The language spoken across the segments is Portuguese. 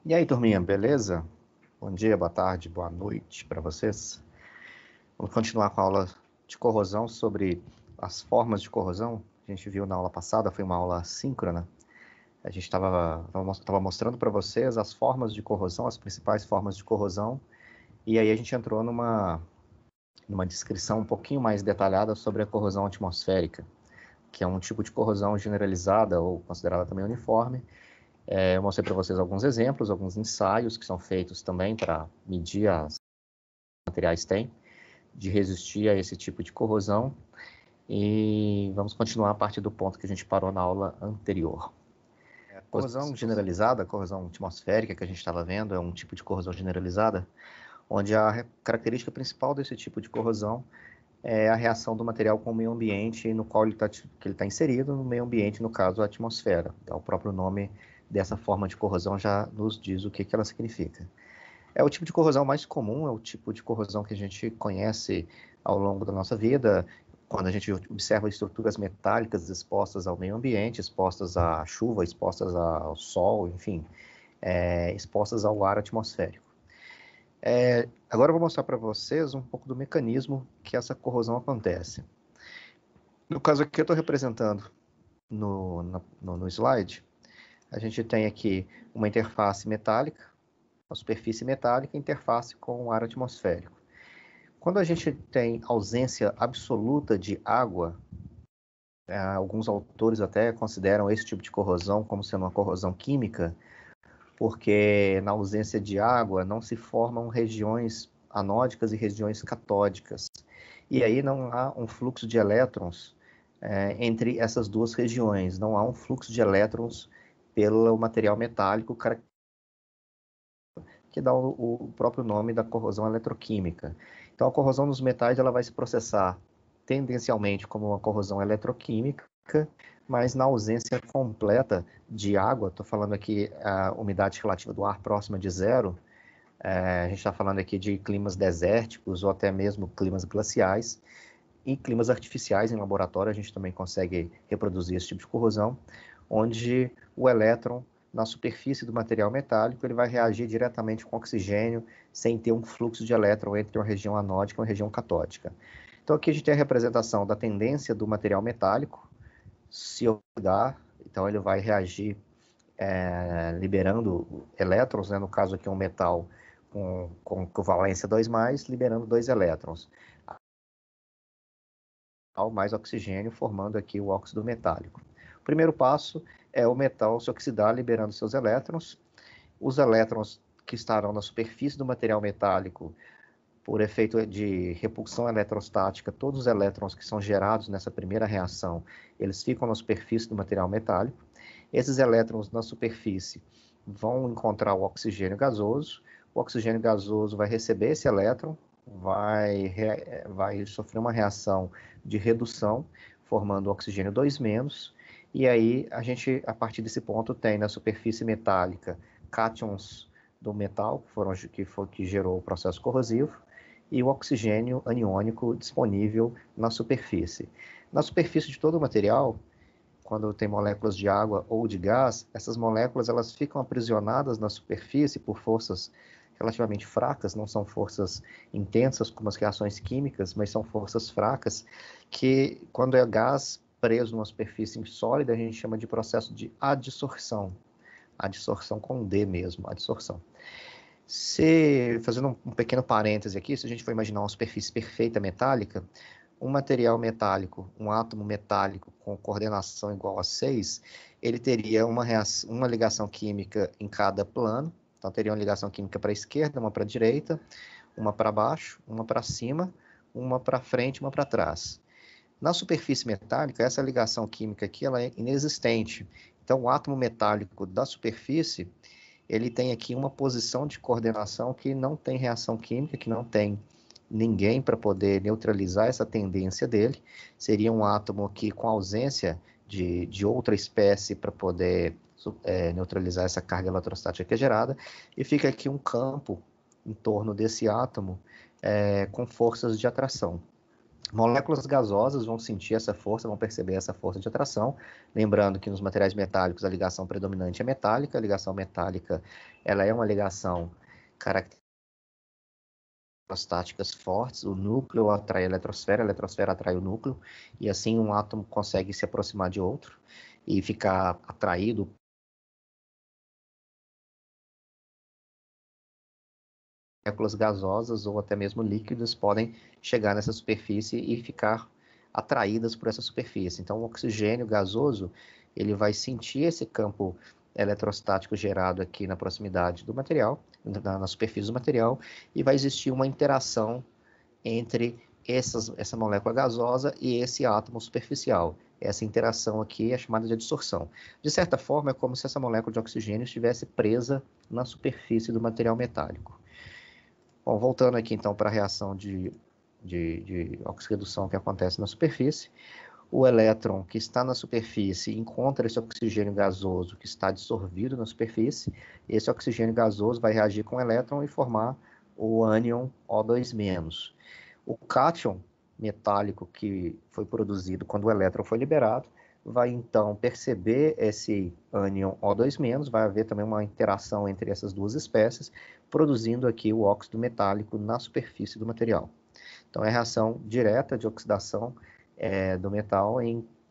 E aí, turminha, beleza? Bom dia, boa tarde, boa noite para vocês. Vamos continuar com a aula de corrosão sobre as formas de corrosão. A gente viu na aula passada, foi uma aula síncrona. A gente estava mostrando para vocês as formas de corrosão, as principais formas de corrosão. E aí a gente entrou numa descrição um pouquinho mais detalhada sobre a corrosão atmosférica, que é um tipo de corrosão generalizada ou considerada também uniforme. Eu mostrei para vocês alguns exemplos, alguns ensaios que são feitos também para medir as materiais têm de resistir a esse tipo de corrosão. E vamos continuar a partir do ponto que a gente parou na aula anterior. A corrosão generalizada, a corrosão atmosférica que a gente estava vendo, é um tipo de corrosão generalizada, onde a característica principal desse tipo de corrosão é a reação do material com o meio ambiente no qual ele está inserido, no meio ambiente, no caso, a atmosfera. Então, o próprio nome dessa forma de corrosão já nos diz o que ela significa. É o tipo de corrosão mais comum, é o tipo de corrosão que a gente conhece ao longo da nossa vida, quando a gente observa estruturas metálicas expostas ao meio ambiente, expostas à chuva, expostas ao sol, enfim, expostas ao ar atmosférico. Agora eu vou mostrar para vocês um pouco do mecanismo que essa corrosão acontece. No caso aqui eu estou representando no slide, a gente tem aqui uma interface metálica, a superfície metálica, interface com o ar atmosférico. Quando a gente tem ausência absoluta de água, alguns autores até consideram esse tipo de corrosão como sendo uma corrosão química, porque na ausência de água não se formam regiões anódicas e regiões catódicas. E aí não há um fluxo de elétrons entre essas duas regiões, não há um fluxo de elétrons pelo material metálico, que dá o próprio nome da corrosão eletroquímica. Então, a corrosão dos metais ela vai se processar tendencialmente como uma corrosão eletroquímica, mas na ausência completa de água, estou falando aqui a umidade relativa do ar próxima de zero, a gente está falando aqui de climas desérticos ou até mesmo climas glaciais, e climas artificiais em laboratório a gente também consegue reproduzir esse tipo de corrosão, onde o elétron na superfície do material metálico ele vai reagir diretamente com oxigênio sem ter um fluxo de elétron entre uma região anódica e uma região catódica. Então aqui a gente tem a representação da tendência do material metálico se oxidar, então ele vai reagir liberando elétrons, né? No caso aqui um metal com covalência 2+, liberando 2 elétrons. Mais oxigênio, formando aqui o óxido metálico. O primeiro passo é o metal se oxidar, liberando seus elétrons. Os elétrons que estarão na superfície do material metálico, por efeito de repulsão eletrostática, todos os elétrons que são gerados nessa primeira reação, eles ficam na superfície do material metálico. Esses elétrons na superfície vão encontrar o oxigênio gasoso. O oxigênio gasoso vai receber esse elétron, vai sofrer uma reação de redução, formando oxigênio 2-, e aí a gente, a partir desse ponto, tem na superfície metálica cátions do metal, que gerou o processo corrosivo, e o oxigênio aniônico disponível na superfície. Na superfície de todo o material, quando tem moléculas de água ou de gás, essas moléculas elas ficam aprisionadas na superfície por forças relativamente fracas, não são forças intensas como as reações químicas, mas são forças fracas que, quando é gás preso numa superfície sólida, a gente chama de processo de adsorção. Adsorção com D mesmo, adsorção. Fazendo um pequeno parêntese aqui, se a gente for imaginar uma superfície perfeita metálica, um material metálico, um átomo metálico com coordenação igual a 6, ele teria uma ligação química em cada plano. Então, teria uma ligação química para a esquerda, uma para a direita, uma para baixo, uma para cima, uma para frente, uma para trás. Na superfície metálica, essa ligação química aqui ela é inexistente. Então, o átomo metálico da superfície, ele tem aqui uma posição de coordenação que não tem reação química, que não tem ninguém para poder neutralizar essa tendência dele. Seria um átomo que, com ausência de outra espécie para poder neutralizar essa carga eletrostática que é gerada, e fica aqui um campo em torno desse átomo com forças de atração. Moléculas gasosas vão sentir essa força, vão perceber essa força de atração. Lembrando que nos materiais metálicos a ligação predominante é metálica. A ligação metálica ela é uma ligação característica eletrostáticas fortes, o núcleo atrai a eletrosfera atrai o núcleo, e assim um átomo consegue se aproximar de outro e ficar atraído. Moléculas gasosas ou até mesmo líquidas podem chegar nessa superfície e ficar atraídas por essa superfície. Então, o oxigênio gasoso ele vai sentir esse campo eletrostático gerado aqui na proximidade do material, na superfície do material, e vai existir uma interação entre essa molécula gasosa e esse átomo superficial. Essa interação aqui é chamada de adsorção. De certa forma, é como se essa molécula de oxigênio estivesse presa na superfície do material metálico. Bom, voltando aqui então para a reação de oxirredução que acontece na superfície, o elétron que está na superfície encontra esse oxigênio gasoso que está dissolvido na superfície. Esse oxigênio gasoso vai reagir com o elétron e formar o ânion O2-. O cátion metálico que foi produzido quando o elétron foi liberado vai então perceber esse ânion O2-, vai haver também uma interação entre essas duas espécies, produzindo aqui o óxido metálico na superfície do material. Então é a reação direta de oxidação do metal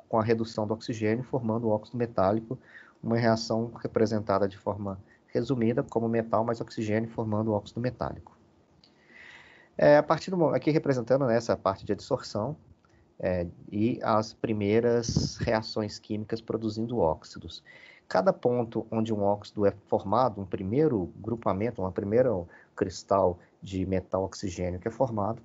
com a redução do oxigênio, formando o óxido metálico, uma reação representada de forma resumida como metal mais oxigênio, formando o óxido metálico. A partir do aqui representando essa parte de adsorção e as primeiras reações químicas produzindo óxidos. Cada ponto onde um óxido é formado, um primeiro grupamento, um primeiro cristal de metal oxigênio que é formado,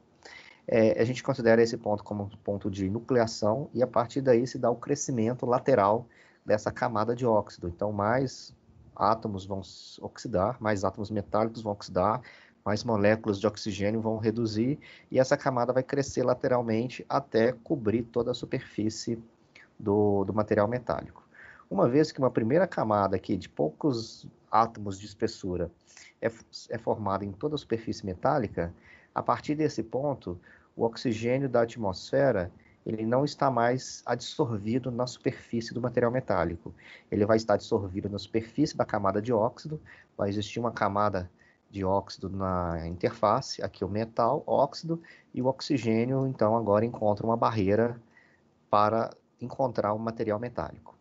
a gente considera esse ponto como um ponto de nucleação e a partir daí se dá o crescimento lateral dessa camada de óxido. Então, mais átomos vão oxidar, mais átomos metálicos vão oxidar, mais moléculas de oxigênio vão reduzir e essa camada vai crescer lateralmente até cobrir toda a superfície do material metálico. Uma vez que uma primeira camada aqui de poucos átomos de espessura é formada em toda a superfície metálica, a partir desse ponto, o oxigênio da atmosfera ele não está mais adsorvido na superfície do material metálico. Ele vai estar adsorvido na superfície da camada de óxido, vai existir uma camada de óxido na interface, aqui o metal, óxido, e o oxigênio, então, agora encontra uma barreira para encontrar o material metálico.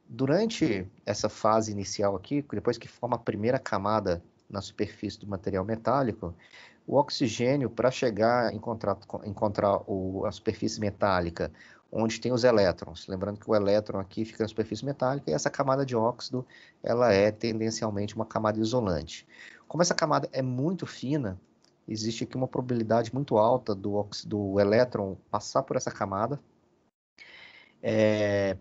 Durante essa fase inicial aqui, depois que forma a primeira camada na superfície do material metálico, o oxigênio, para chegar a encontrar a superfície metálica, onde tem os elétrons, lembrando que o elétron aqui fica na superfície metálica, e essa camada de óxido, ela é tendencialmente uma camada isolante. Como essa camada é muito fina, existe aqui uma probabilidade muito alta do elétron passar por essa camada.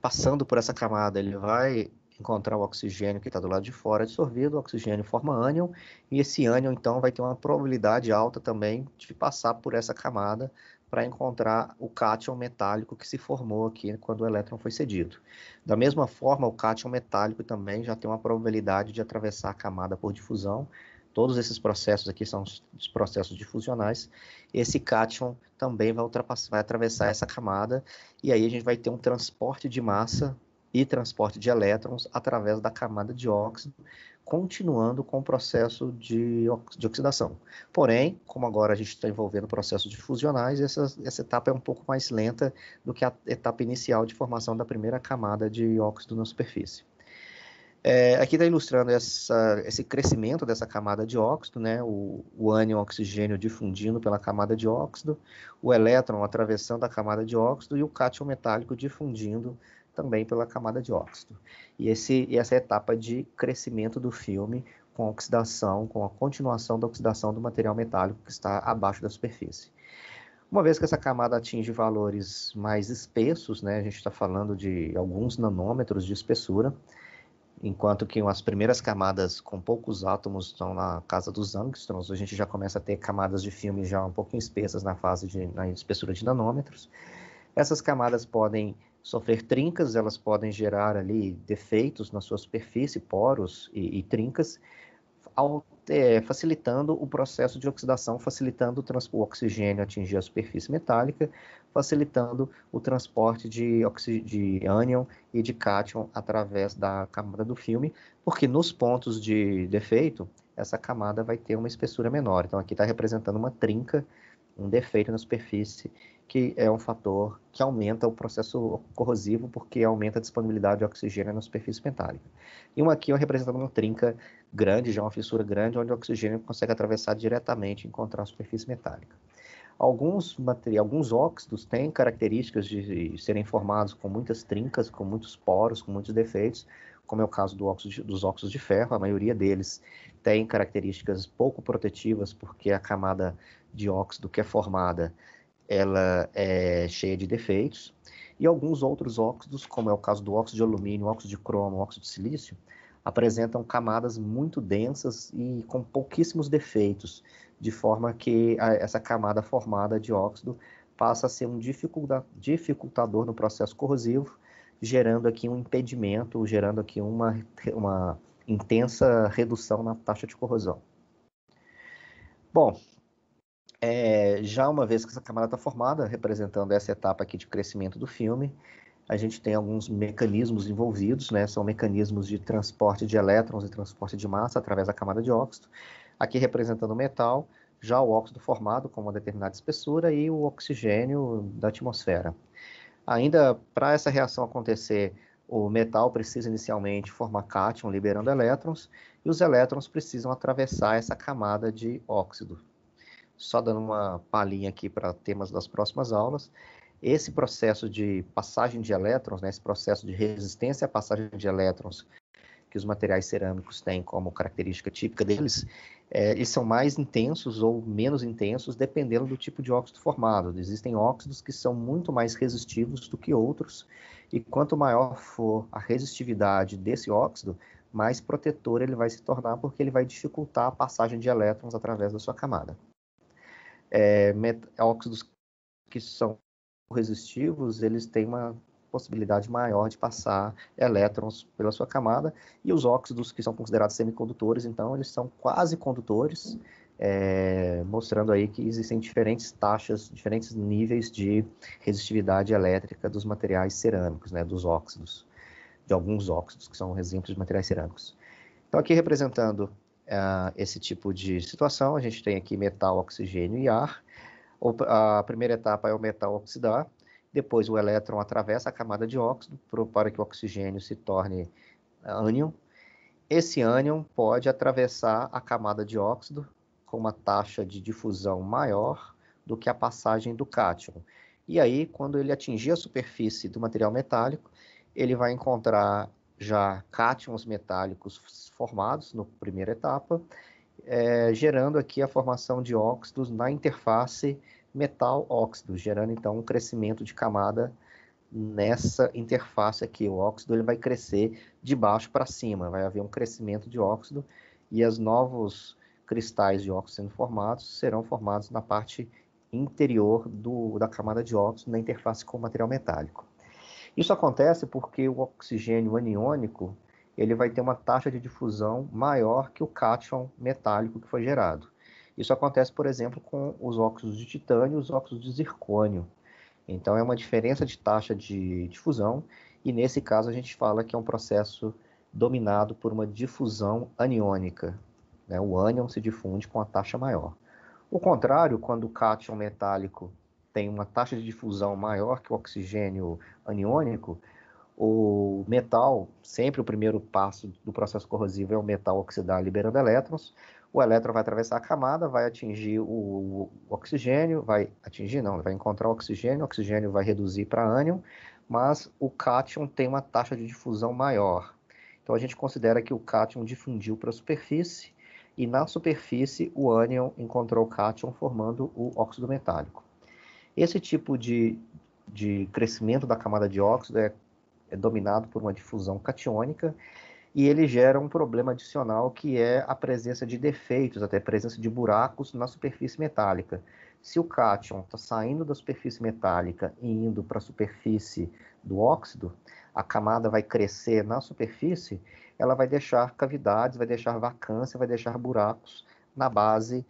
Passando por essa camada, ele vai encontrar o oxigênio que está do lado de fora dissolvido, o oxigênio forma ânion, e esse ânion, então, vai ter uma probabilidade alta também de passar por essa camada para encontrar o cátion metálico que se formou aqui quando o elétron foi cedido. Da mesma forma, o cátion metálico também já tem uma probabilidade de atravessar a camada por difusão. Todos esses processos aqui são os processos difusionais. Esse cátion também vai atravessar essa camada, e aí a gente vai ter um transporte de massa e transporte de elétrons através da camada de óxido, continuando com o processo de oxidação. Porém, como agora a gente está envolvendo processos difusionais, essa etapa é um pouco mais lenta do que a etapa inicial de formação da primeira camada de óxido na superfície. Aqui está ilustrando esse crescimento dessa camada de óxido, né? O ânion oxigênio difundindo pela camada de óxido, o elétron atravessando a camada de óxido e o cátion metálico difundindo também pela camada de óxido. E essa etapa de crescimento do filme com a oxidação, com a continuação da oxidação do material metálico que está abaixo da superfície. Uma vez que essa camada atinge valores mais espessos, né? A gente está falando de alguns nanômetros de espessura, enquanto que as primeiras camadas com poucos átomos estão na casa dos angstroms, a gente já começa a ter camadas de filme já um pouquinho espessas na espessura de nanômetros. Essas camadas podem sofrer trincas, elas podem gerar ali defeitos na sua superfície, poros e trincas, facilitando o processo de oxidação, facilitando o oxigênio atingir a superfície metálica, facilitando o transporte de ânion e de cátion através da camada do filme, porque nos pontos de defeito, essa camada vai ter uma espessura menor. Então aqui está representando uma trinca, um defeito na superfície, que é um fator que aumenta o processo corrosivo, porque aumenta a disponibilidade de oxigênio na superfície metálica. E uma aqui representando uma trinca grande, já uma fissura grande, onde o oxigênio consegue atravessar diretamente e encontrar a superfície metálica. Alguns óxidos têm características de serem formados com muitas trincas, com muitos poros, com muitos defeitos, como é o caso dos óxidos de ferro. A maioria deles tem características pouco protetivas, porque a camada de óxido que é formada ela é cheia de defeitos. E alguns outros óxidos, como é o caso do óxido de alumínio, óxido de cromo, óxido de silício, apresentam camadas muito densas e com pouquíssimos defeitos, de forma que essa camada formada de óxido passa a ser um dificultador no processo corrosivo, gerando aqui um impedimento, gerando aqui uma intensa redução na taxa de corrosão. Bom, já uma vez que essa camada está formada, representando essa etapa aqui de crescimento do filme, a gente tem alguns mecanismos envolvidos, né? São mecanismos de transporte de elétrons e transporte de massa através da camada de óxido. Aqui representando o metal, já o óxido formado com uma determinada espessura e o oxigênio da atmosfera. Ainda para essa reação acontecer, o metal precisa inicialmente formar cátion, liberando elétrons, e os elétrons precisam atravessar essa camada de óxido. Só dando uma palhinha aqui para temas das próximas aulas, esse processo de passagem de elétrons, né, esse processo de resistência à passagem de elétrons que os materiais cerâmicos têm como característica típica deles, eles são mais intensos ou menos intensos dependendo do tipo de óxido formado. Existem óxidos que são muito mais resistivos do que outros, e quanto maior for a resistividade desse óxido, mais protetor ele vai se tornar, porque ele vai dificultar a passagem de elétrons através da sua camada. Óxidos que são resistivos, eles têm uma possibilidade maior de passar elétrons pela sua camada, e os óxidos que são considerados semicondutores, então, eles são quase condutores, mostrando aí que existem diferentes taxas, diferentes níveis de resistividade elétrica dos materiais cerâmicos, né, dos óxidos, de alguns óxidos, que são exemplos de materiais cerâmicos. Então, aqui representando esse tipo de situação, a gente tem aqui metal, oxigênio e ar. A primeira etapa é o metal oxidar, depois o elétron atravessa a camada de óxido para que o oxigênio se torne ânion. Esse ânion pode atravessar a camada de óxido com uma taxa de difusão maior do que a passagem do cátion. E aí, quando ele atingir a superfície do material metálico, ele vai encontrar já cátions metálicos formados na primeira etapa, gerando aqui a formação de óxidos na interface metal-óxido, gerando então um crescimento de camada nessa interface aqui. O óxido ele vai crescer de baixo para cima, vai haver um crescimento de óxido, e os novos cristais de óxido sendo formados serão formados na parte interior da camada de óxido, na interface com o material metálico. Isso acontece porque o oxigênio aniônico ele vai ter uma taxa de difusão maior que o cátion metálico que foi gerado. Isso acontece, por exemplo, com os óxidos de titânio e os óxidos de zircônio. Então, é uma diferença de taxa de difusão, e nesse caso a gente fala que é um processo dominado por uma difusão aniônica, né? O ânion se difunde com a taxa maior. O contrário, quando o cátion metálico tem uma taxa de difusão maior que o oxigênio aniônico, o metal, sempre o primeiro passo do processo corrosivo é o metal oxidar liberando elétrons. O elétron vai atravessar a camada, vai atingir o oxigênio, vai encontrar o oxigênio vai reduzir para ânion, mas o cátion tem uma taxa de difusão maior. Então a gente considera que o cátion difundiu para a superfície, e na superfície o ânion encontrou o cátion formando o óxido metálico. Esse tipo de crescimento da camada de óxido é dominado por uma difusão catiônica, e ele gera um problema adicional, que é a presença de defeitos, até a presença de buracos na superfície metálica. Se o cátion está saindo da superfície metálica e indo para a superfície do óxido, a camada vai crescer na superfície, ela vai deixar cavidades, vai deixar vacância, vai deixar buracos na base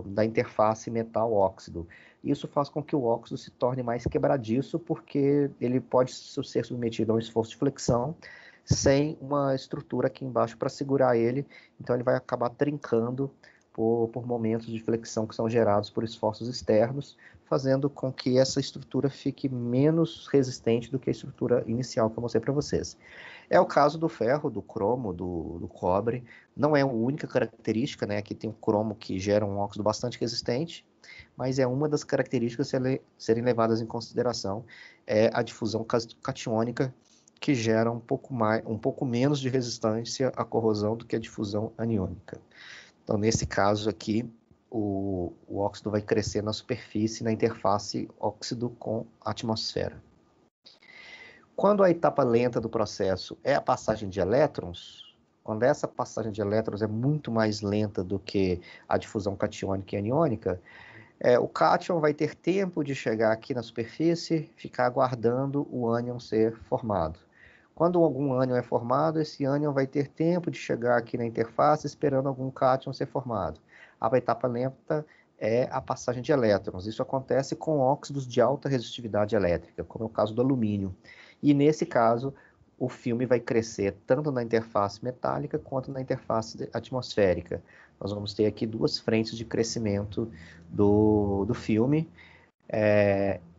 da interface metal-óxido. Isso faz com que o óxido se torne mais quebradiço, porque ele pode ser submetido a um esforço de flexão sem uma estrutura aqui embaixo para segurar ele, então ele vai acabar trincando por momentos de flexão que são gerados por esforços externos, fazendo com que essa estrutura fique menos resistente do que a estrutura inicial que eu mostrei para vocês. É o caso do ferro, do cromo, do cobre. Não é a única característica, né? Aqui tem o cromo que gera um óxido bastante resistente, mas é uma das características a serem levadas em consideração, é a difusão catiônica, que gera um pouco menos de resistência à corrosão do que a difusão aniônica. Então, nesse caso aqui, o óxido vai crescer na superfície, na interface óxido com a atmosfera. Quando a etapa lenta do processo é a passagem de elétrons, quando essa passagem de elétrons é muito mais lenta do que a difusão catiônica e aniônica, o cátion vai ter tempo de chegar aqui na superfície, ficar aguardando o ânion ser formado. Quando algum ânion é formado, esse ânion vai ter tempo de chegar aqui na interface, esperando algum cátion ser formado. A etapa lenta é a passagem de elétrons. Isso acontece com óxidos de alta resistividade elétrica, como é o caso do alumínio. E nesse caso, o filme vai crescer tanto na interface metálica quanto na interface atmosférica. Nós vamos ter aqui duas frentes de crescimento do filme,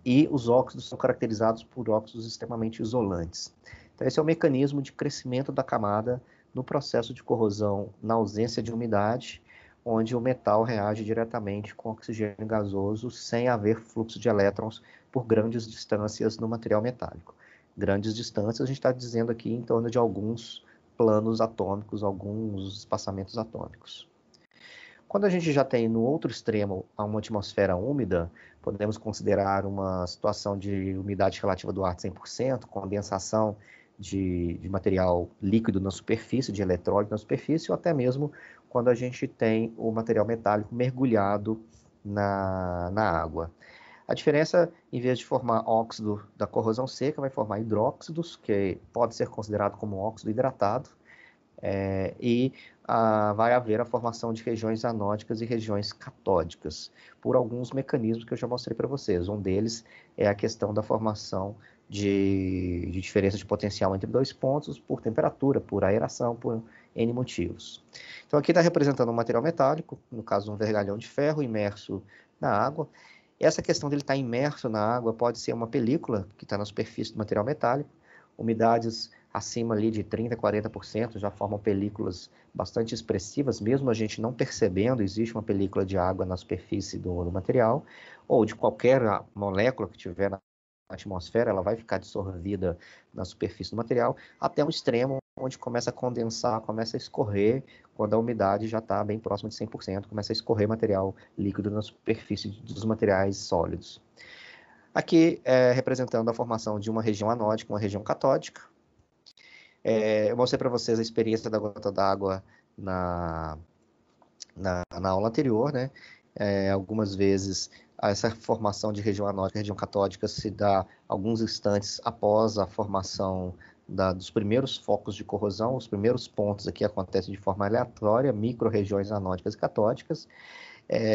e os óxidos são caracterizados por óxidos extremamente isolantes. Então, esse é o mecanismo de crescimento da camada no processo de corrosão na ausência de umidade, onde o metal reage diretamente com oxigênio gasoso sem haver fluxo de elétrons por grandes distâncias no material metálico. Grandes distâncias, a gente está dizendo aqui em torno de alguns planos atômicos, alguns espaçamentos atômicos. Quando a gente já tem no outro extremo uma atmosfera úmida, podemos considerar uma situação de umidade relativa do ar de 100%, condensação de material líquido na superfície, de eletrólito na superfície, ou até mesmo quando a gente tem o material metálico mergulhado na água. A diferença, em vez de formar óxido da corrosão seca, vai formar hidróxidos, que pode ser considerado como óxido hidratado, e vai haver a formação de regiões anódicas e regiões catódicas, por alguns mecanismos que eu já mostrei para vocês. Um deles é a questão da formação de diferença de potencial entre dois pontos por temperatura, por aeração, por N motivos. Então aqui está representando um material metálico, no caso um vergalhão de ferro imerso na água. Essa questão dele estar imerso na água pode ser uma película que está na superfície do material metálico, umidades acima ali de 30%, 40% já formam películas bastante expressivas, mesmo a gente não percebendo, existe uma película de água na superfície do material, ou de qualquer molécula que tiver na atmosfera, ela vai ficar dissolvida na superfície do material, até um extremo onde começa a condensar, começa a escorrer, quando a umidade já está bem próxima de 100%, começa a escorrer material líquido na superfície dos materiais sólidos. Aqui, representando a formação de uma região anódica, uma região catódica. Eu mostrei para vocês a experiência da gota d'água na aula anterior, né? Algumas vezes essa formação de região anódica e região catódica se dá alguns instantes após a formação dos primeiros focos de corrosão. Os primeiros pontos aqui acontecem de forma aleatória, micro-regiões anódicas e catódicas.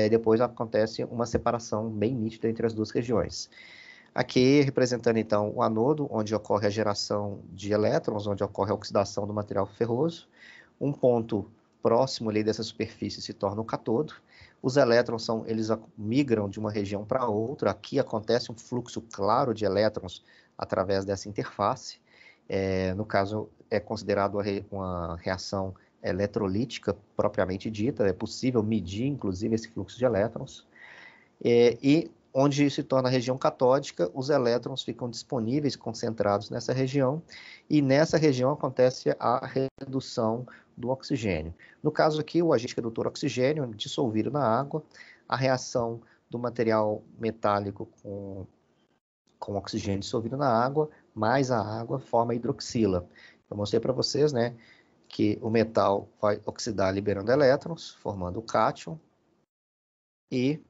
Depois acontece uma separação bem nítida entre as duas regiões. Aqui representando então o anodo, onde ocorre a geração de elétrons, onde ocorre a oxidação do material ferroso. Um ponto próximo ali dessa superfície se torna o catodo. Os elétrons eles migram de uma região para outra. Aqui acontece um fluxo claro de elétrons através dessa interface. No caso, é considerado uma reação eletrolítica propriamente dita. É possível medir, inclusive, esse fluxo de elétrons. E onde se torna a região catódica, os elétrons ficam disponíveis, concentrados nessa região, e nessa região acontece a redução do oxigênio. No caso aqui, o agente redutor oxigênio dissolvido na água, a reação do material metálico com oxigênio dissolvido na água, mais a água forma a hidroxila. Eu mostrei para vocês, né, que o metal vai oxidar liberando elétrons, formando o cátion, e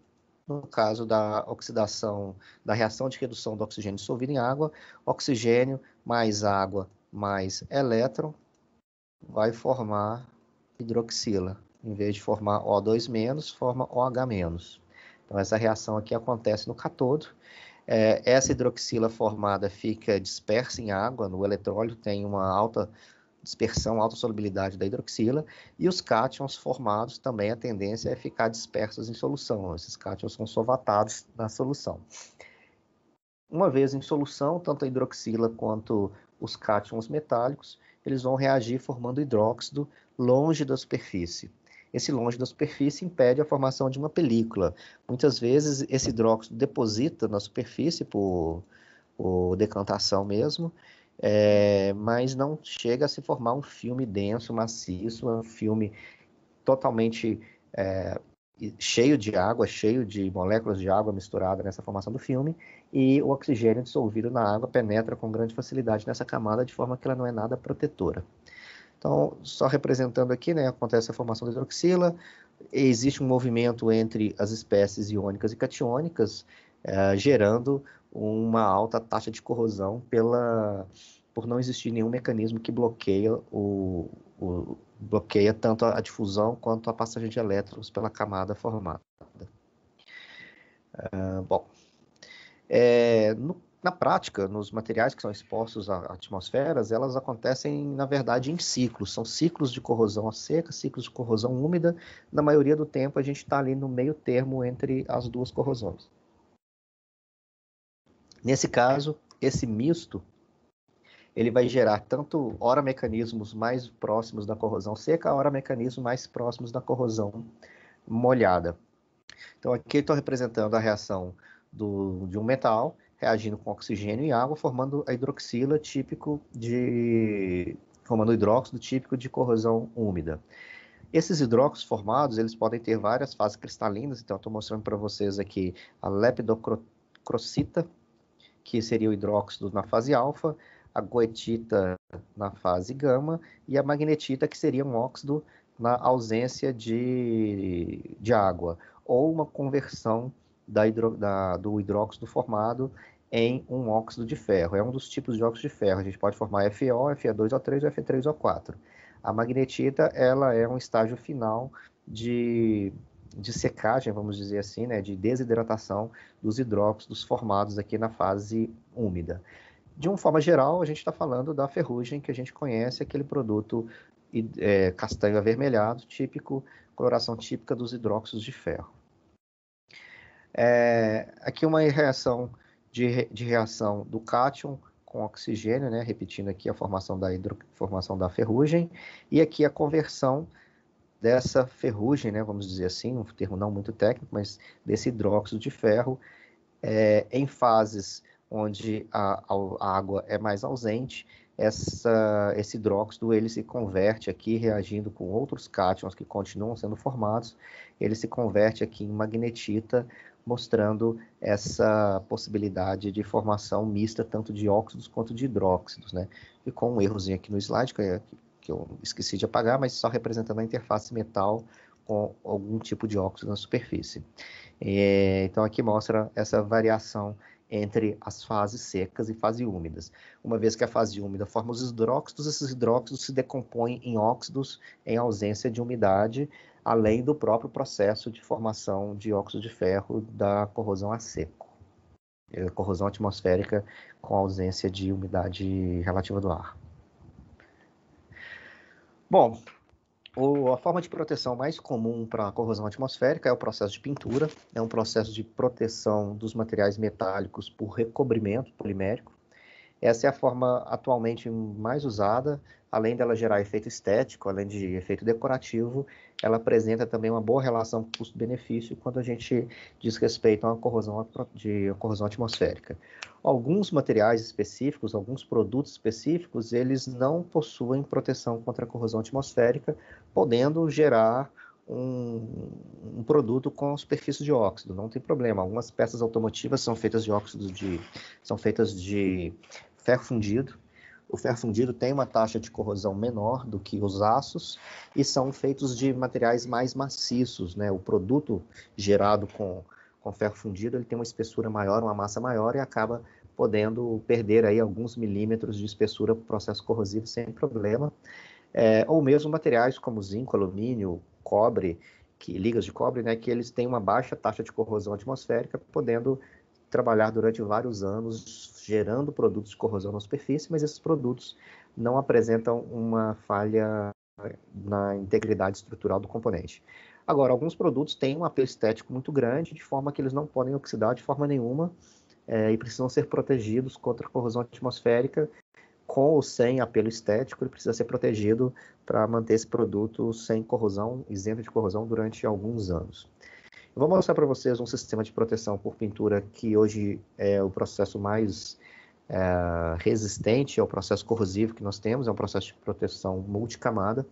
no caso da oxidação, da reação de redução do oxigênio dissolvido em água, oxigênio mais água mais elétron vai formar hidroxila. Em vez de formar O2-, forma OH-. Então, essa reação aqui acontece no cátodo. Essa hidroxila formada fica dispersa em água, no eletrólito tem uma alta dispersão, alta solubilidade da hidroxila, e os cátions formados também a tendência é ficar dispersos em solução. Esses cátions são solvatados na solução. Uma vez em solução, tanto a hidroxila quanto os cátions metálicos, eles vão reagir formando hidróxido longe da superfície. Esse longe da superfície impede a formação de uma película. Muitas vezes esse hidróxido deposita na superfície por decantação mesmo, mas não chega a se formar um filme denso, maciço, um filme totalmente cheio de água, cheio de moléculas de água misturada nessa formação do filme, e o oxigênio dissolvido na água penetra com grande facilidade nessa camada, de forma que ela não é nada protetora. Então, só representando aqui, né, acontece a formação da hidroxila, existe um movimento entre as espécies iônicas e catiônicas, gerando uma alta taxa de corrosão por não existir nenhum mecanismo que bloqueia tanto a difusão quanto a passagem de elétrons pela camada formada. Bom, na prática, nos materiais que são expostos a atmosferas, elas acontecem, na verdade, em ciclos. São ciclos de corrosão seca, ciclos de corrosão úmida. Na maioria do tempo, a gente está ali no meio termo entre as duas corrosões. Nesse caso, esse misto, ele vai gerar tanto, ora, mecanismos mais próximos da corrosão seca, ora, mecanismos mais próximos da corrosão molhada. Então, aqui estou representando a reação de um metal reagindo com oxigênio e água, formando a hidroxila formando o hidróxido típico de corrosão úmida. Esses hidróxidos formados, eles podem ter várias fases cristalinas, então estou mostrando para vocês aqui a lepidocrocita, que seria o hidróxido na fase alfa, a goetita na fase gama, e a magnetita, que seria um óxido na ausência de água, ou uma conversão do hidróxido formado em um óxido de ferro. É um dos tipos de óxido de ferro. A gente pode formar FeO, Fe2O3 ou Fe3O4. A magnetita, ela é um estágio final de secagem, vamos dizer assim, né, de desidratação dos hidróxidos formados aqui na fase úmida. De uma forma geral, a gente está falando da ferrugem que a gente conhece, aquele produto castanho avermelhado, típico, coloração típica dos hidróxidos de ferro. Aqui uma reação de reação do cátion com oxigênio, né, repetindo aqui a formação da ferrugem, e aqui a conversão dessa ferrugem, né, vamos dizer assim, um termo não muito técnico, mas desse hidróxido de ferro, em fases onde a água é mais ausente, esse hidróxido ele se converte aqui, reagindo com outros cátions que continuam sendo formados, ele se converte aqui em magnetita, mostrando essa possibilidade de formação mista, tanto de óxidos quanto de hidróxidos, né? Ficou um errozinho aqui no slide, que eu esqueci de apagar, mas só representando a interface metal com algum tipo de óxido na superfície. Então aqui mostra essa variação entre as fases secas e fases úmidas. Uma vez que a fase úmida forma os hidróxidos, esses hidróxidos se decompõem em óxidos em ausência de umidade, além do próprio processo de formação de óxido de ferro da corrosão a seco. Corrosão atmosférica com ausência de umidade relativa do ar. Bom, a forma de proteção mais comum para a corrosão atmosférica é o processo de pintura, é um processo de proteção dos materiais metálicos por recobrimento polimérico. Essa é a forma atualmente mais usada, além dela gerar efeito estético, além de efeito decorativo, ela apresenta também uma boa relação custo-benefício quando a gente diz respeito a uma corrosão atmosférica. Alguns materiais específicos, alguns produtos específicos, eles não possuem proteção contra a corrosão atmosférica, podendo gerar um produto com superfície de óxido, não tem problema. Algumas peças automotivas são feitas de ferro fundido. O ferro fundido tem uma taxa de corrosão menor do que os aços e são feitos de materiais mais maciços, né? O produto gerado com ferro fundido, ele tem uma espessura maior, uma massa maior e acaba podendo perder aí alguns milímetros de espessura para o processo corrosivo sem problema. ou mesmo materiais como zinco, alumínio, cobre, ligas de cobre, né, que eles têm uma baixa taxa de corrosão atmosférica, podendo trabalhar durante vários anos, gerando produtos de corrosão na superfície, mas esses produtos não apresentam uma falha na integridade estrutural do componente. Agora, alguns produtos têm um apelo estético muito grande, de forma que eles não podem oxidar de forma nenhuma, e precisam ser protegidos contra a corrosão atmosférica. Com ou sem apelo estético, ele precisa ser protegido para manter esse produto sem corrosão, isento de corrosão durante alguns anos. Eu vou mostrar para vocês um sistema de proteção por pintura que hoje é o processo mais resistente ao processo corrosivo que nós temos, é um processo de proteção multicamada,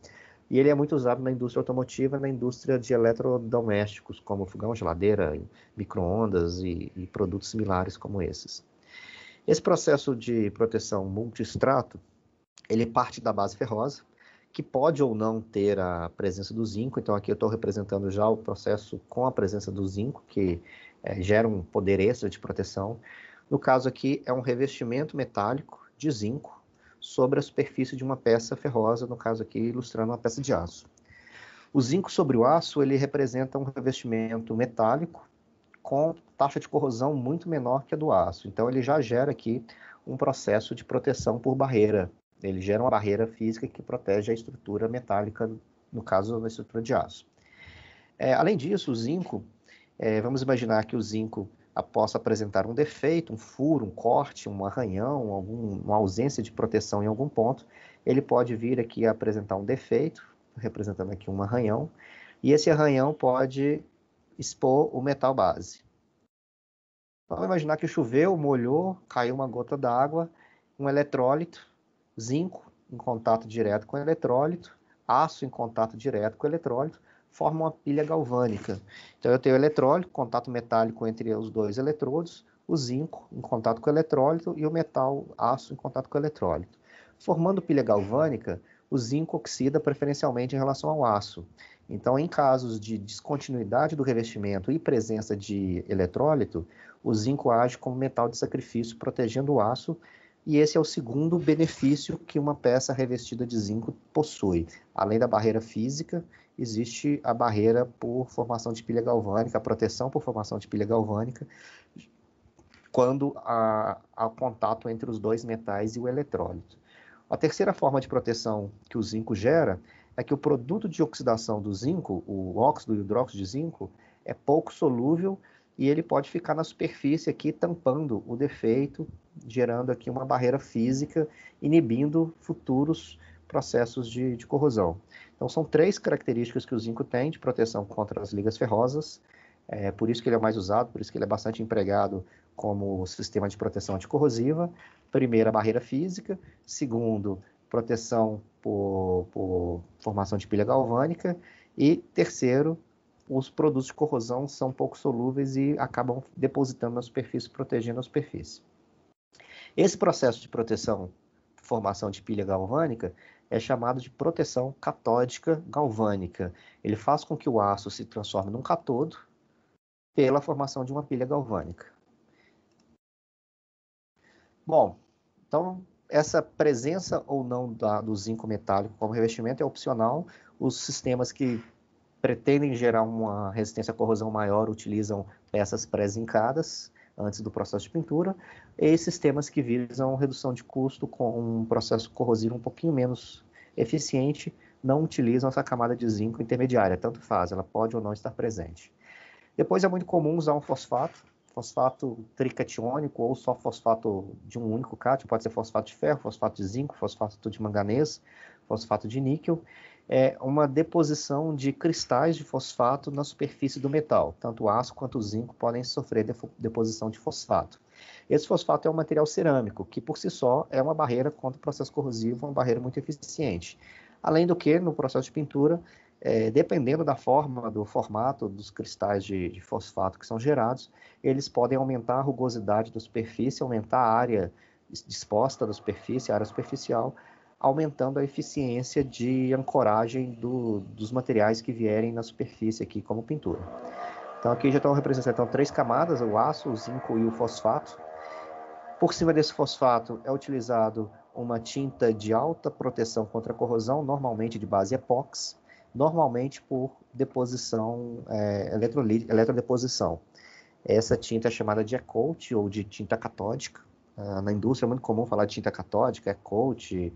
e ele é muito usado na indústria automotiva, na indústria de eletrodomésticos, como fogão, geladeira, micro-ondas e produtos similares como esses. Esse processo de proteção multistrato, ele parte da base ferrosa, que pode ou não ter a presença do zinco. Então aqui eu estou representando já o processo com a presença do zinco, que gera um poder extra de proteção. No caso aqui é um revestimento metálico de zinco sobre a superfície de uma peça ferrosa, no caso aqui ilustrando uma peça de aço. O zinco sobre o aço, ele representa um revestimento metálico com taxa de corrosão muito menor que a do aço. Então ele já gera aqui um processo de proteção por barreira. Ele gera uma barreira física que protege a estrutura metálica, no caso, a estrutura de aço. Além disso, o zinco, vamos imaginar que o zinco possa apresentar um defeito, um furo, um corte, um arranhão, uma ausência de proteção em algum ponto, ele pode vir aqui a apresentar um defeito, representando aqui um arranhão, e esse arranhão pode expor o metal base. Vamos imaginar que choveu, molhou, caiu uma gota d'água, um eletrólito, zinco em contato direto com o eletrólito, aço em contato direto com o eletrólito, forma uma pilha galvânica. Então eu tenho o eletrólito, contato metálico entre os dois eletrodos, o zinco em contato com o eletrólito e o metal aço em contato com o eletrólito. Formando pilha galvânica, o zinco oxida preferencialmente em relação ao aço. Então, em casos de descontinuidade do revestimento e presença de eletrólito, o zinco age como metal de sacrifício, protegendo o aço, e esse é o segundo benefício que uma peça revestida de zinco possui. Além da barreira física, existe a barreira por formação de pilha galvânica, a proteção por formação de pilha galvânica, quando há contato entre os dois metais e o eletrólito. A terceira forma de proteção que o zinco gera é que o produto de oxidação do zinco, o óxido e o hidróxido de zinco, é pouco solúvel e ele pode ficar na superfície aqui tampando o defeito, gerando aqui uma barreira física, inibindo futuros processos de corrosão. Então são três características que o zinco tem de proteção contra as ligas ferrosas, por isso que ele é mais usado, por isso que ele é bastante empregado como sistema de proteção anticorrosiva. Primeiro, a barreira física. Segundo, proteção por formação de pilha galvânica. E terceiro, os produtos de corrosão são pouco solúveis e acabam depositando na superfície, protegendo a superfície. Esse processo de proteção por formação de pilha galvânica é chamado de proteção catódica galvânica. Ele faz com que o aço se transforme num catodo pela formação de uma pilha galvânica. Bom, então essa presença ou não do zinco metálico como revestimento é opcional. Os sistemas que pretendem gerar uma resistência à corrosão maior utilizam peças pré-zincadas antes do processo de pintura, e sistemas que visam redução de custo com um processo corrosivo um pouquinho menos eficiente não utilizam essa camada de zinco intermediária, tanto faz, ela pode ou não estar presente. Depois é muito comum usar um fosfato tricatiônico ou só fosfato de um único cátion, pode ser fosfato de ferro, fosfato de zinco, fosfato de manganês, fosfato de níquel. É uma deposição de cristais de fosfato na superfície do metal. Tanto o aço quanto o zinco podem sofrer deposição de fosfato. Esse fosfato é um material cerâmico, que por si só é uma barreira contra o processo corrosivo, uma barreira muito eficiente. Além do que, no processo de pintura, dependendo da forma, do formato dos cristais de fosfato que são gerados, eles podem aumentar a rugosidade da superfície, aumentar a área disposta da superfície, a área superficial, aumentando a eficiência de ancoragem dos materiais que vierem na superfície aqui como pintura. Então aqui já estão representando três camadas, o aço, o zinco e o fosfato. Por cima desse fosfato é utilizado uma tinta de alta proteção contra corrosão, normalmente de base epóxi, normalmente por deposição, eletrodeposição. Essa tinta é chamada de E-coat ou de tinta catódica. Na indústria é muito comum falar de tinta catódica, E-coat,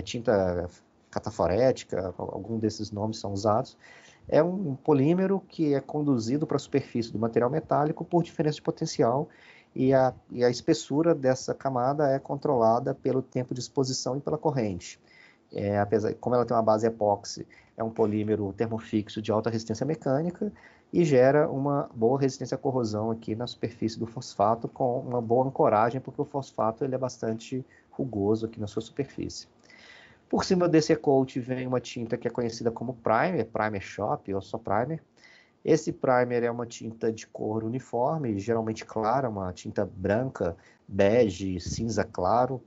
tinta cataforética, algum desses nomes são usados. É um polímero que é conduzido para a superfície do material metálico por diferença de potencial e a espessura dessa camada é controlada pelo tempo de exposição e pela corrente. Como ela tem uma base epóxi, é um polímero termofixo de alta resistência mecânica e gera uma boa resistência à corrosão aqui na superfície do fosfato com uma boa ancoragem, porque o fosfato ele é bastante rugoso aqui na sua superfície. Por cima desse E-coat vem uma tinta que é conhecida como primer, primer shop ou só primer. Esse primer é uma tinta de cor uniforme, geralmente clara, uma tinta branca, bege, cinza claro.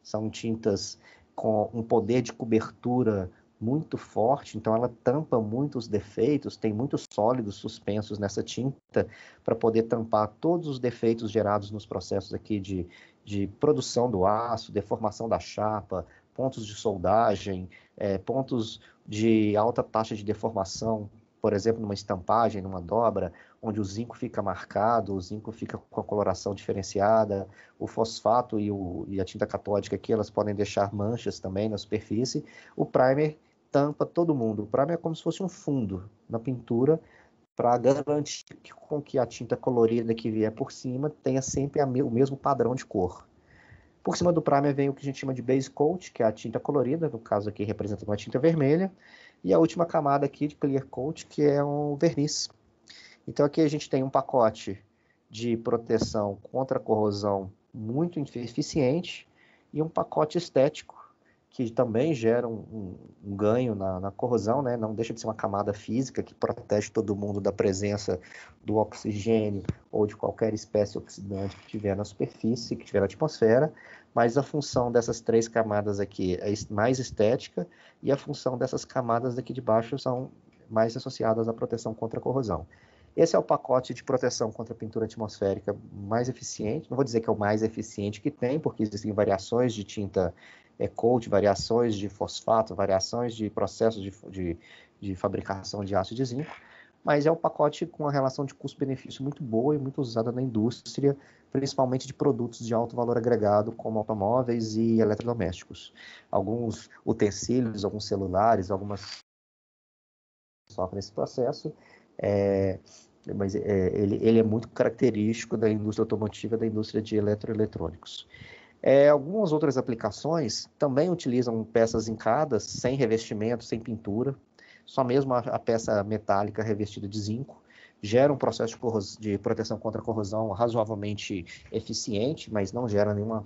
São tintas com um poder de cobertura muito forte, então ela tampa muitos defeitos, tem muitos sólidos suspensos nessa tinta para poder tampar todos os defeitos gerados nos processos aqui de produção do aço, deformação da chapa, pontos de soldagem, pontos de alta taxa de deformação, por exemplo, numa estampagem, numa dobra, onde o zinco fica marcado, o zinco fica com a coloração diferenciada, o fosfato e a tinta catódica aqui, elas podem deixar manchas também na superfície. O primer tampa todo mundo. O primer é como se fosse um fundo na pintura para garantir que a tinta colorida que vier por cima tenha sempre o mesmo padrão de cor. Por cima do primer vem o que a gente chama de base coat, que é a tinta colorida, no caso aqui representando uma tinta vermelha, e a última camada aqui de clear coat, que é um verniz. Então aqui a gente tem um pacote de proteção contra a corrosão muito eficiente e um pacote estético que também gera um ganho na corrosão, né? Não deixa de ser uma camada física que protege todo mundo da presença do oxigênio ou de qualquer espécie oxidante que tiver na superfície, que tiver na atmosfera, mas a função dessas três camadas aqui é mais estética e a função dessas camadas daqui de baixo são mais associadas à proteção contra a corrosão. Esse é o pacote de proteção contra a pintura atmosférica mais eficiente. Não vou dizer que é o mais eficiente que tem, porque existem variações de tinta E-coat, variações de fosfato, variações de processos de fabricação de aço de zinco, mas é um pacote com uma relação de custo-benefício muito boa e muito usada na indústria, principalmente de produtos de alto valor agregado, como automóveis e eletrodomésticos. Alguns utensílios, alguns celulares, algumas sofrem esse processo, mas ele é muito característico da indústria automotiva e da indústria de eletroeletrônicos. Algumas outras aplicações também utilizam peças zincadas, sem revestimento, sem pintura, só mesmo a peça metálica revestida de zinco, gera um processo de proteção contra a corrosão razoavelmente eficiente, mas não gera nenhum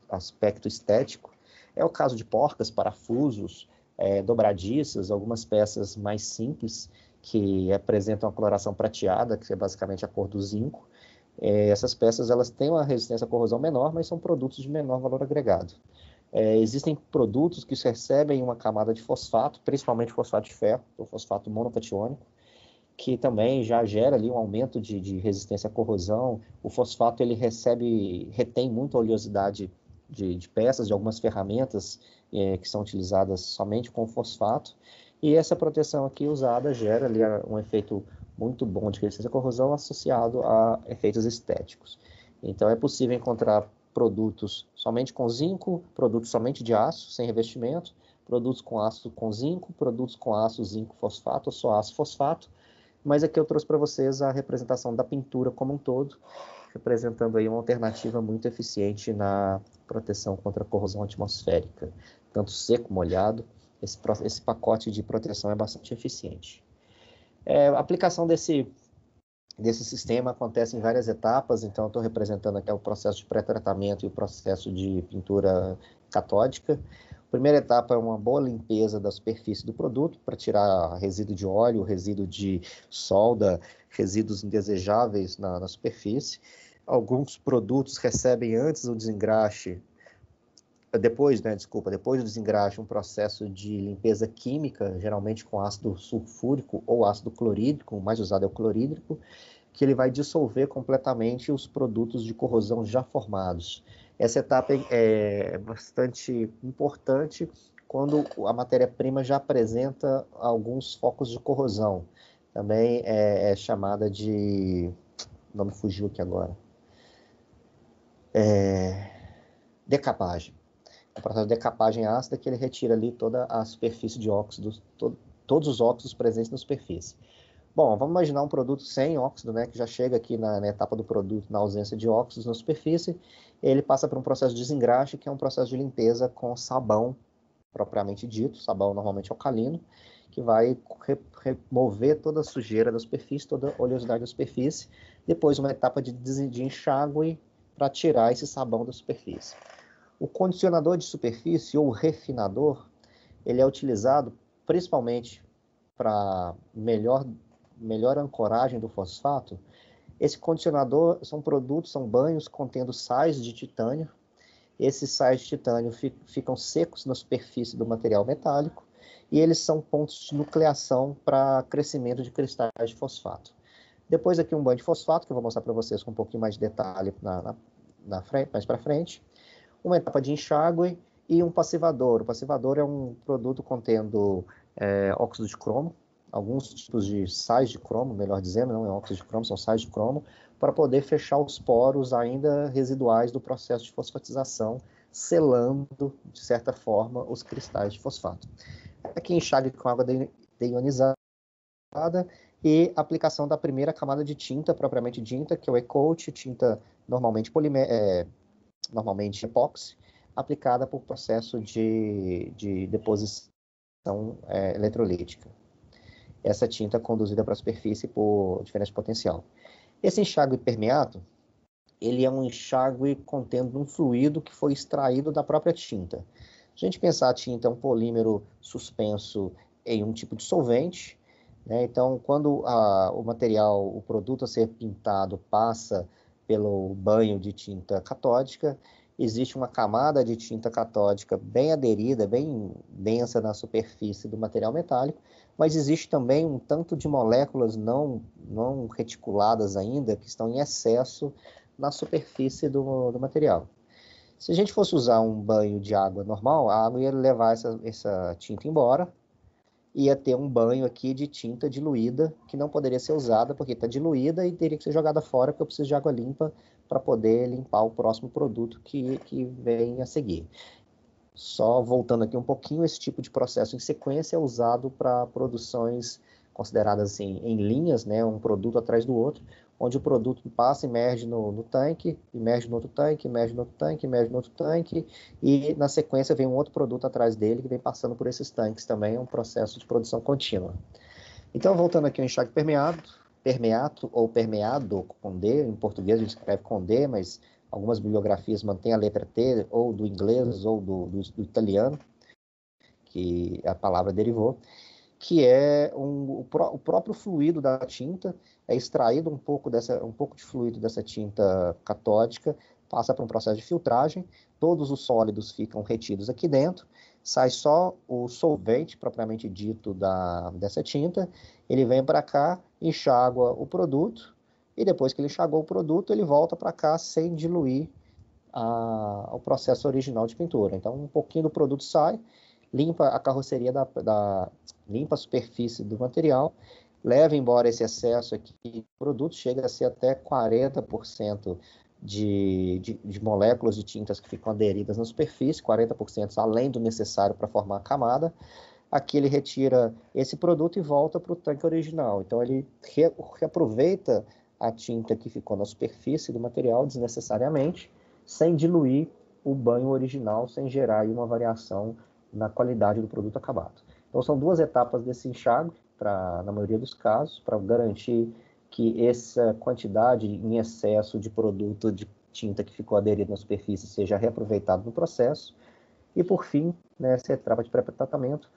aspecto estético. É o caso de porcas, parafusos, dobradiças, algumas peças mais simples, que apresentam a coloração prateada, que é basicamente a cor do zinco. Essas peças elas têm uma resistência à corrosão menor, mas são produtos de menor valor agregado. Existem produtos que recebem uma camada de fosfato, principalmente fosfato de ferro, ou fosfato monocatiônico, que também já gera ali um aumento de resistência à corrosão. O fosfato ele retém muita oleosidade de peças, de algumas ferramentas que são utilizadas somente com fosfato, e essa proteção aqui usada gera ali um efeito muito bom de resistência à corrosão associado a efeitos estéticos. Então é possível encontrar produtos somente com zinco, produtos somente de aço, sem revestimento, produtos com aço com zinco, produtos com aço, zinco, fosfato, ou só aço, fosfato, mas aqui eu trouxe para vocês a representação da pintura como um todo, representando aí uma alternativa muito eficiente na proteção contra a corrosão atmosférica, tanto seco, molhado. Esse pacote de proteção é bastante eficiente. A aplicação desse sistema acontece em várias etapas, então eu estou representando aqui o processo de pré-tratamento e o processo de pintura catódica. A primeira etapa é uma boa limpeza da superfície do produto, para tirar resíduo de óleo, resíduo de solda, resíduos indesejáveis na superfície. Alguns produtos recebem antes do desengraxe, depois do desengraxe, um processo de limpeza química, geralmente com ácido sulfúrico ou ácido clorídrico, o mais usado é o clorídrico, que ele vai dissolver completamente os produtos de corrosão já formados. Essa etapa é bastante importante quando a matéria-prima já apresenta alguns focos de corrosão. Também é chamada de... O nome fugiu aqui agora. Decapagem. O processo de decapagem ácida que ele retira ali toda a superfície de óxidos, todos os óxidos presentes na superfície. Bom, vamos imaginar um produto sem óxido, né, que já chega aqui na etapa do produto, na ausência de óxidos na superfície, ele passa por um processo de desengraxe, que é um processo de limpeza com sabão, propriamente dito, sabão normalmente alcalino, que vai remover toda a sujeira da superfície, toda a oleosidade da superfície, depois uma etapa de enxágue para tirar esse sabão da superfície. O condicionador de superfície, ou refinador, ele é utilizado principalmente para melhor ancoragem do fosfato. Esse condicionador são produtos, são banhos contendo sais de titânio. Esses sais de titânio ficam secos na superfície do material metálico e eles são pontos de nucleação para crescimento de cristais de fosfato. Depois aqui um banho de fosfato, que eu vou mostrar para vocês com um pouquinho mais de detalhe mais para frente. Uma etapa de enxágue e um passivador. O passivador é um produto contendo óxido de cromo, alguns tipos de sais de cromo, melhor dizendo, não é óxido de cromo, são sais de cromo, para poder fechar os poros ainda residuais do processo de fosfatização, selando, de certa forma, os cristais de fosfato. Aqui enxágue com água deionizada e aplicação da primeira camada de tinta, propriamente dita, que é o E-coat, tinta normalmente normalmente epóxi, aplicada por processo de deposição eletrolítica. Essa tinta é conduzida para a superfície por diferença de potencial. Esse enxágue permeado, ele é um enxágue contendo um fluido que foi extraído da própria tinta. Se a gente pensar, a tinta é um polímero suspenso em um tipo de solvente, né? Então, quando o material, o produto a ser pintado passa pelo banho de tinta catódica, existe uma camada de tinta catódica bem aderida, bem densa na superfície do material metálico, mas existe também um tanto de moléculas não reticuladas ainda, que estão em excesso na superfície do material. Se a gente fosse usar um banho de água normal, a água ia levar essa tinta embora, ia ter um banho aqui de tinta diluída, que não poderia ser usada porque está diluída e teria que ser jogada fora, porque eu preciso de água limpa para poder limpar o próximo produto que vem a seguir. Só voltando aqui um pouquinho, esse tipo de processo em sequência é usado para produções consideradas assim, em linhas, né, um produto atrás do outro, onde o produto passa, emerge no tanque, emerge no outro tanque, emerge no outro tanque, emerge no outro tanque, e na sequência vem um outro produto atrás dele que vem passando por esses tanques também, é um processo de produção contínua. Então, voltando aqui ao enxágue permeato ou permeado com D, em português a gente escreve com D, mas algumas bibliografias mantêm a letra T, ou do inglês, ou do italiano, que a palavra derivou, que é o próprio fluido da tinta, é extraído um pouco de fluido dessa tinta catódica, passa para um processo de filtragem, todos os sólidos ficam retidos aqui dentro, sai só o solvente, propriamente dito, dessa tinta, ele vem para cá, enxágua o produto, e depois que ele enxagou o produto, ele volta para cá sem diluir o processo original de pintura. Então, um pouquinho do produto sai, limpa a carroceria limpa a superfície do material, leva embora esse excesso aqui de produto, chega a ser até 40% de moléculas de tintas que ficam aderidas na superfície, 40% além do necessário para formar a camada. Aqui ele retira esse produto e volta para o tanque original. Então ele reaproveita a tinta que ficou na superfície do material desnecessariamente, sem diluir o banho original, sem gerar aí uma variação na qualidade do produto acabado. Então são duas etapas desse enxágue, na maioria dos casos, para garantir que essa quantidade em excesso de produto de tinta que ficou aderido na superfície seja reaproveitado no processo. E por fim, nessa etapa de pré-tratamento,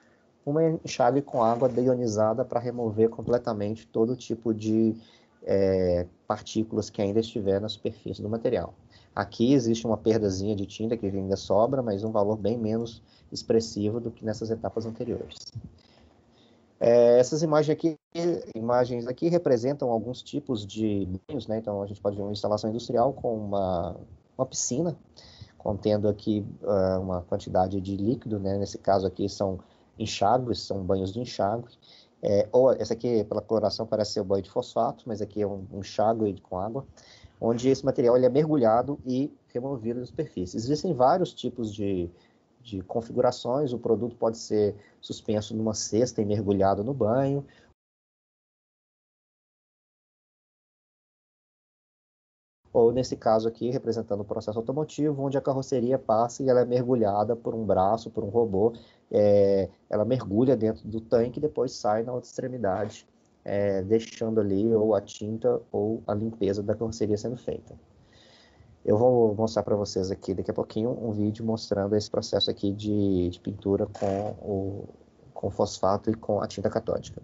uma enxágue com água deionizada para remover completamente todo tipo de partículas que ainda estiver na superfície do material. Aqui existe uma perdazinha de tinta que ainda sobra, mas um valor bem menos expressivo do que nessas etapas anteriores. Essas imagens aqui representam alguns tipos de banhos, né? Então a gente pode ver uma instalação industrial com uma piscina, contendo aqui uma quantidade de líquido, né? Nesse caso aqui são enxágues, são banhos de enxágue. Ou essa aqui, pela coloração, parece ser o banho de fosfato, mas aqui é um enxágue com água, onde esse material ele é mergulhado e removido da superfície. Existem vários tipos de configurações, o produto pode ser suspenso numa cesta e mergulhado no banho, ou nesse caso aqui, representando o processo automotivo, onde a carroceria passa e ela é mergulhada por um braço, por um robô, ela mergulha dentro do tanque e depois sai na outra extremidade, deixando ali ou a tinta ou a limpeza da carroceria sendo feita. Eu vou mostrar para vocês aqui daqui a pouquinho um vídeo mostrando esse processo aqui de pintura com fosfato e com a tinta catódica.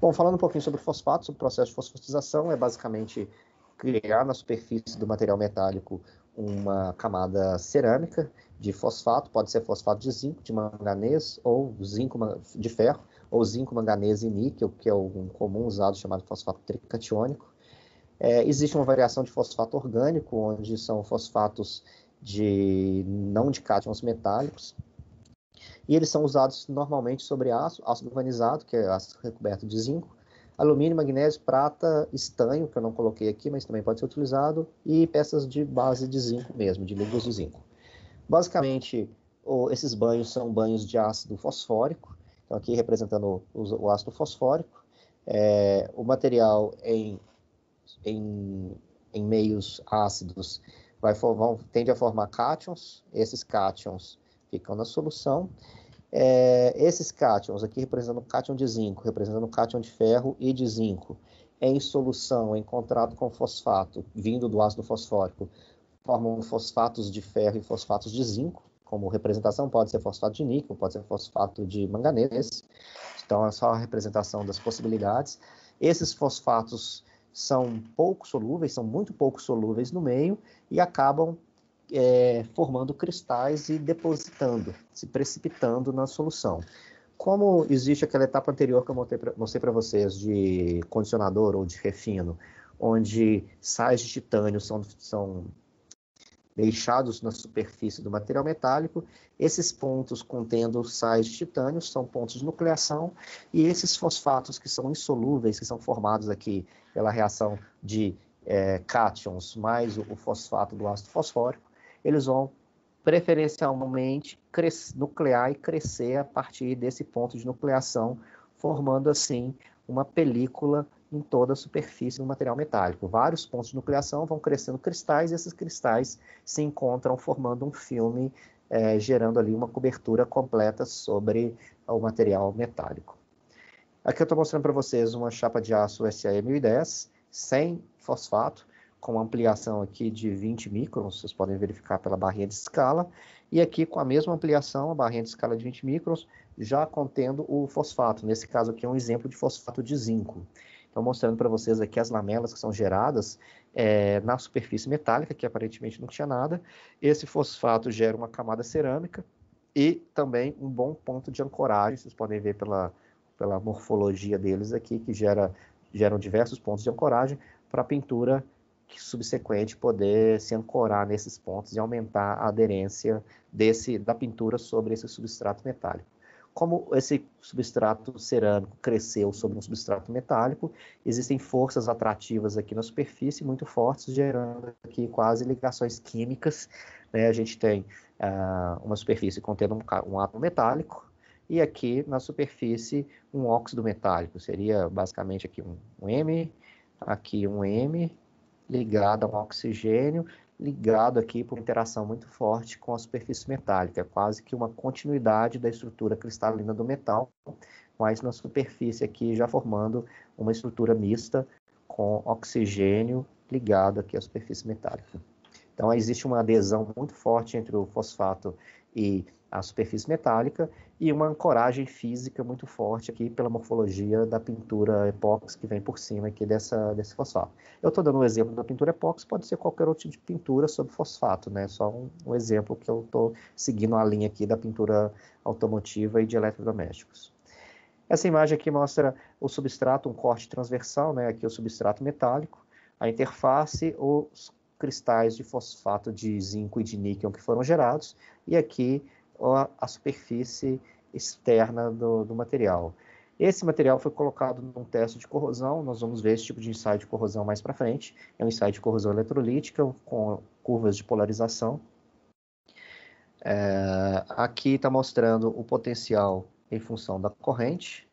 Bom, falando um pouquinho sobre fosfato, sobre o processo de fosfatização, é basicamente criar na superfície do material metálico uma camada cerâmica de fosfato, pode ser fosfato de zinco, de manganês, ou zinco de ferro, ou zinco, manganês e níquel, que é um comum usado chamado fosfato tricatiônico. Existe uma variação de fosfato orgânico, onde são fosfatos não de cátions metálicos, e eles são usados normalmente sobre aço galvanizado, que é aço recoberto de zinco, alumínio, magnésio, prata, estanho, que eu não coloquei aqui, mas também pode ser utilizado, e peças de base de zinco mesmo, de líquidos de zinco. Basicamente, esses banhos são banhos de ácido fosfórico, então aqui representando o ácido fosfórico, o material em meios ácidos tende a formar cátions, esses cátions ficam na solução. Esses cátions, aqui representando o cátion de zinco, representando o cátion de ferro e de zinco, em solução, em contrato com fosfato, vindo do ácido fosfórico, formam fosfatos de ferro e fosfatos de zinco, como representação pode ser fosfato de níquel, pode ser fosfato de manganês, então é só a representação das possibilidades. Esses fosfatos são pouco solúveis, são muito pouco solúveis no meio e acabam formando cristais e depositando, se precipitando na solução. Como existe aquela etapa anterior que eu mostrei para vocês de condicionador ou de refino, onde sais de titânio são deixados na superfície do material metálico, esses pontos contendo sais de titânio são pontos de nucleação, e esses fosfatos que são insolúveis, que são formados aqui pela reação de cátions mais o fosfato do ácido fosfórico, eles vão preferencialmente nuclear e crescer a partir desse ponto de nucleação, formando assim uma película em toda a superfície do material metálico. Vários pontos de nucleação vão crescendo cristais, e esses cristais se encontram formando um filme, gerando ali uma cobertura completa sobre o material metálico. Aqui eu estou mostrando para vocês uma chapa de aço SAE 1010, sem fosfato, com ampliação aqui de 20 microns, vocês podem verificar pela barrinha de escala, e aqui com a mesma ampliação, a barrinha de escala de 20 microns, já contendo o fosfato. Nesse caso aqui é um exemplo de fosfato de zinco. Então, mostrando para vocês aqui as lamelas que são geradas na superfície metálica, que aparentemente não tinha nada. Esse fosfato gera uma camada cerâmica e também um bom ponto de ancoragem. Vocês podem ver pela morfologia deles aqui, que geram diversos pontos de ancoragem para a pintura subsequente poder se ancorar nesses pontos e aumentar a aderência da pintura sobre esse substrato metálico. Como esse substrato cerâmico cresceu sobre um substrato metálico, existem forças atrativas aqui na superfície muito fortes, gerando aqui quase ligações químicas. Né? A gente tem uma superfície contendo um átomo metálico, e aqui na superfície um óxido metálico. Seria basicamente aqui um M, aqui um M, ligado a um oxigênio, ligado aqui por interação muito forte com a superfície metálica, é quase que uma continuidade da estrutura cristalina do metal, mas na superfície aqui já formando uma estrutura mista com oxigênio ligado aqui à superfície metálica. Então existe uma adesão muito forte entre o fosfato e a superfície metálica, e uma ancoragem física muito forte aqui pela morfologia da pintura epóxi que vem por cima aqui desse fosfato. Eu estou dando um exemplo da pintura epóxi, pode ser qualquer outro tipo de pintura sobre fosfato, né? Só um exemplo que eu estou seguindo a linha aqui da pintura automotiva e de eletrodomésticos. Essa imagem aqui mostra o substrato, um corte transversal, né? Aqui o substrato metálico, a interface, os cristais de fosfato de zinco e de níquel que foram gerados, e aqui a superfície externa do material. Esse material foi colocado num teste de corrosão, nós vamos ver esse tipo de ensaio de corrosão mais para frente, é um ensaio de corrosão eletrolítica com curvas de polarização. Aqui está mostrando o potencial em função da corrente,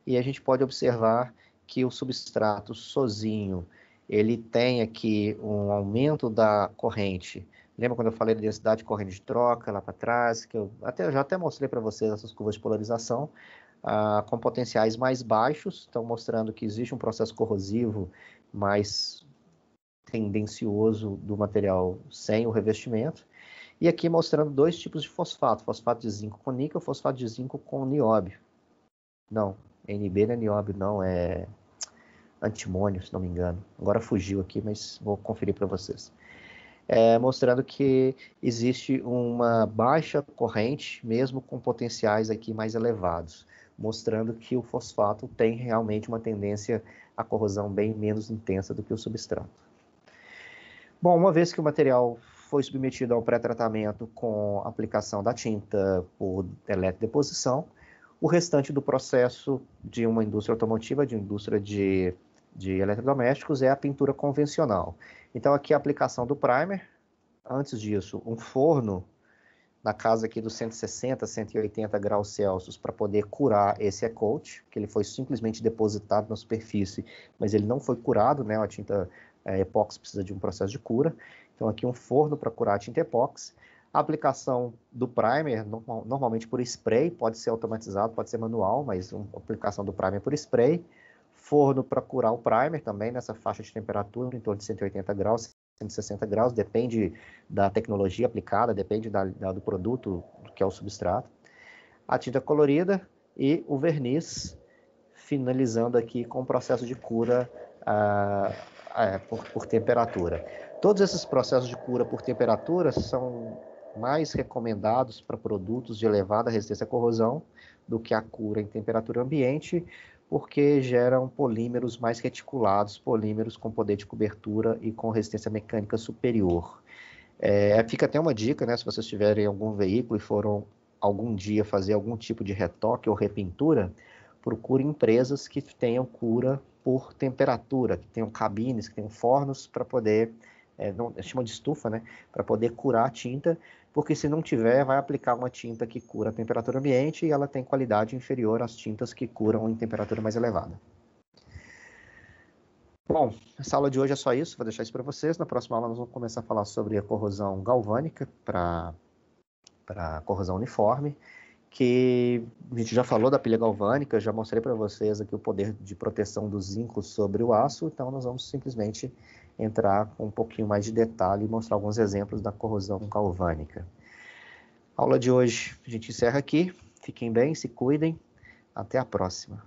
e a gente pode observar que o substrato sozinho, ele tem aqui um aumento da corrente. Lembra quando eu falei da densidade de corrente de troca lá para trás, que eu já até mostrei para vocês essas curvas de polarização, com potenciais mais baixos, estão mostrando que existe um processo corrosivo mais tendencioso do material sem o revestimento. E aqui mostrando dois tipos de fosfato, fosfato de zinco com níquel, fosfato de zinco com nióbio. Não, NB não é nióbio, não, é antimônio, se não me engano. Agora fugiu aqui, mas vou conferir para vocês. Mostrando que existe uma baixa corrente, mesmo com potenciais aqui mais elevados, mostrando que o fosfato tem realmente uma tendência à corrosão bem menos intensa do que o substrato. Bom, uma vez que o material foi submetido ao pré-tratamento com aplicação da tinta por eletrodeposição, o restante do processo de uma indústria automotiva, de indústria de eletrodomésticos, é a pintura convencional. Então aqui a aplicação do primer, antes disso um forno na casa aqui dos 160, 180 graus Celsius para poder curar esse E-coat, que ele foi simplesmente depositado na superfície, mas ele não foi curado, né? A tinta epóxi precisa de um processo de cura. Então aqui um forno para curar a tinta epóxi. A aplicação do primer, normalmente por spray, pode ser automatizado, pode ser manual, mas a aplicação do primer por spray. Forno para curar o primer também, nessa faixa de temperatura, em torno de 180 graus, 160 graus, depende da tecnologia aplicada, depende do produto, que é o substrato. A tinta colorida e o verniz, finalizando aqui com o processo de cura por temperatura. Todos esses processos de cura por temperatura são mais recomendados para produtos de elevada resistência à corrosão do que a cura em temperatura ambiente, porque geram polímeros mais reticulados, polímeros com poder de cobertura e com resistência mecânica superior. Fica até uma dica, né, se vocês tiverem algum veículo e foram algum dia fazer algum tipo de retoque ou repintura, procure empresas que tenham cura por temperatura, que tenham cabines, que tenham fornos para poder, chama de estufa, né, para poder curar a tinta, porque se não tiver, vai aplicar uma tinta que cura a temperatura ambiente e ela tem qualidade inferior às tintas que curam em temperatura mais elevada. Bom, essa aula de hoje é só isso, vou deixar isso para vocês. Na próxima aula nós vamos começar a falar sobre a corrosão galvânica para corrosão uniforme, que a gente já falou da pilha galvânica, já mostrei para vocês aqui o poder de proteção do zinco sobre o aço, então nós vamos simplesmente entrar com um pouquinho mais de detalhe e mostrar alguns exemplos da corrosão galvânica. A aula de hoje a gente encerra aqui, fiquem bem, se cuidem, até a próxima.